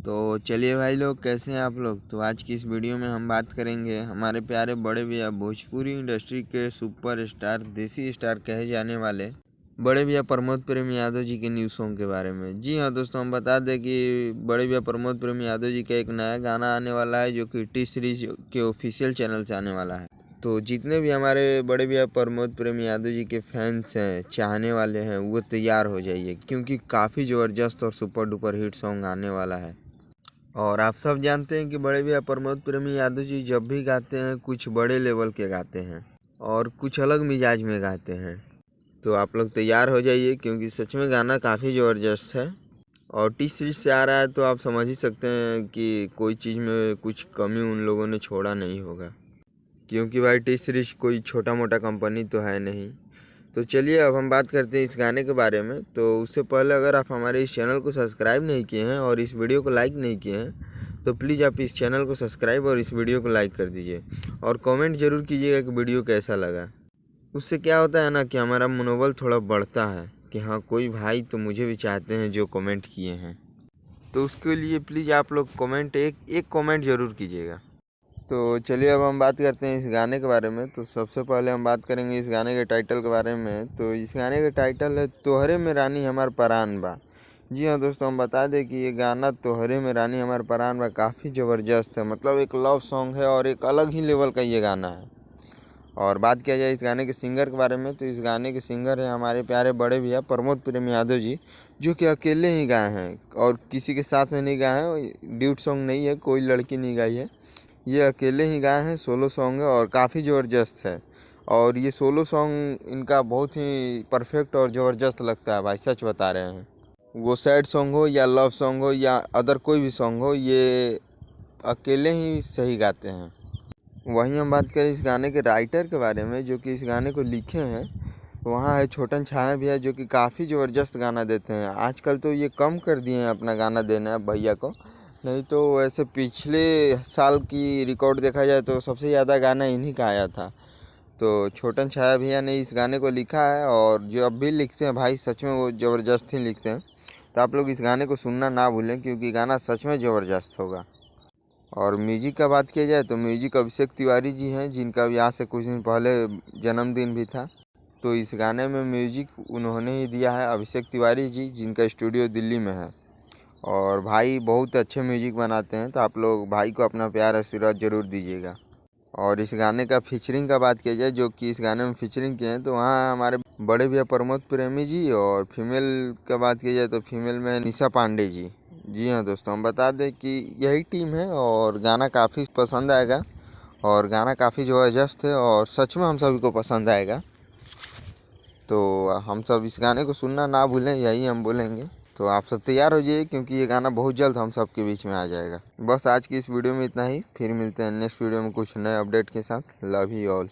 तो चलिए भाई लोग, कैसे हैं आप लोग। तो आज की इस वीडियो में हम बात करेंगे हमारे प्यारे बड़े भैया भोजपुरी इंडस्ट्री के सुपर स्टार, देसी स्टार कहे जाने वाले बड़े भैया प्रमोद प्रेम यादव जी के न्यू सॉन्ग के बारे में। जी हाँ दोस्तों, हम बता दें कि बड़े भैया प्रमोद प्रेम यादव जी का एक नया गाना आने वाला है जो कि टी सीरीज के ऑफिशियल चैनल से आने वाला है। तो जितने भी हमारे बड़े भैया प्रमोद प्रेम यादव जी के फैंस हैं, चाहने वाले हैं, वो तैयार हो जाइए क्योंकि काफ़ी ज़बरदस्त और सुपर डुपर हिट सॉन्ग आने वाला है। और आप सब जानते हैं कि बड़े भैया प्रमोद प्रेमी यादव जी जब भी गाते हैं कुछ बड़े लेवल के गाते हैं और कुछ अलग मिजाज में गाते हैं। तो आप लोग तैयार हो जाइए क्योंकि सच में गाना काफ़ी ज़बरदस्त है। और टी सीरीज से आ रहा है तो आप समझ ही सकते हैं कि कोई चीज़ में कुछ कमी उन लोगों ने छोड़ा नहीं होगा, क्योंकि भाई टी सीरीज कोई छोटा मोटा कंपनी तो है नहीं। तो चलिए अब हम बात करते हैं इस गाने के बारे में। तो उससे पहले अगर आप हमारे इस चैनल को सब्सक्राइब नहीं किए हैं और इस वीडियो को लाइक नहीं किए हैं तो प्लीज़ आप इस चैनल को सब्सक्राइब और इस वीडियो को लाइक कर दीजिए और कमेंट ज़रूर कीजिएगा कि वीडियो कैसा लगा। उससे क्या होता है ना कि हमारा मनोबल थोड़ा बढ़ता है कि हाँ, कोई भाई तो मुझे भी चाहते हैं जो कमेंट किए हैं। तो उसके लिए प्लीज़ आप लोग कमेंट एक कमेंट ज़रूर कीजिएगा। तो चलिए अब हम बात करते हैं इस गाने के बारे में। तो सबसे पहले हम बात करेंगे इस गाने के टाइटल के बारे में। तो इस गाने का टाइटल है तोहरे में रानी हमार परान बा। जी हाँ दोस्तों, हम बता दें कि ये गाना तोहरे में रानी हमार परान बा काफ़ी ज़बरदस्त है। मतलब एक लव सॉन्ग है और एक अलग ही लेवल का ये गाना है। और बात किया जाए इस गाने के सिंगर के बारे में तो इस गाने के सिंगर हैं हमारे प्यारे बड़े भैया प्रमोद प्रेम यादव जी, जो कि अकेले ही गाए हैं और किसी के साथ में नहीं गाए हैं। ड्यूट सॉन्ग नहीं है, कोई लड़की नहीं गाई है, ये अकेले ही गाए हैं। सोलो सॉन्ग है और काफ़ी ज़बरदस्त है। और ये सोलो सॉन्ग इनका बहुत ही परफेक्ट और ज़बरदस्त लगता है भाई, सच बता रहे हैं। वो सैड सॉन्ग हो या लव सॉन्ग हो या अदर कोई भी सॉन्ग हो, ये अकेले ही सही गाते हैं। वहीं हम बात करें इस गाने के राइटर के बारे में जो कि इस गाने को लिखे हैं, वहाँ है छोटन छाया भैया, जो कि काफ़ी ज़बरदस्त गाना देते हैं। आजकल तो ये कम कर दिए हैं अपना गाना देना भैया को, नहीं तो वैसे पिछले साल की रिकॉर्ड देखा जाए तो सबसे ज़्यादा गाना इन्हीं का आया था। तो छोटन छाया भैया ने इस गाने को लिखा है और जो अब भी लिखते हैं भाई, सच में वो ज़बरदस्त ही लिखते हैं। तो आप लोग इस गाने को सुनना ना भूलें क्योंकि गाना सच में ज़बरदस्त होगा। और म्यूजिक का बात किया जाए तो म्यूजिक अभिषेक तिवारी जी हैं, जिनका भी आज से कुछ दिन पहले जन्मदिन भी था। तो इस गाने में म्यूजिक उन्होंने ही दिया है, अभिषेक तिवारी जी, जिनका स्टूडियो दिल्ली में है। और भाई बहुत अच्छे म्यूजिक बनाते हैं, तो आप लोग भाई को अपना प्यार आशीर्वाद ज़रूर दीजिएगा। और इस गाने का फीचरिंग का बात किया जाए, जो कि इस गाने में फीचरिंग किए हैं, तो वहाँ हमारे बड़े भैया प्रमोद प्रेमी जी। और फीमेल का बात किया जाए तो फीमेल में निशा पांडे जी। जी हाँ दोस्तों, हम बता दें कि यही टीम है और गाना काफ़ी पसंद आएगा और गाना काफ़ी ज़बरदस्त है और सच में हम सभी को पसंद आएगा। तो हम सब इस गाने को सुनना ना भूलें, यही हम बोलेंगे। तो आप सब तैयार हो जाइए क्योंकि ये गाना बहुत जल्द हम सब के बीच में आ जाएगा। बस आज की इस वीडियो में इतना ही, फिर मिलते हैं नेक्स्ट वीडियो में कुछ नए अपडेट के साथ। Love you all.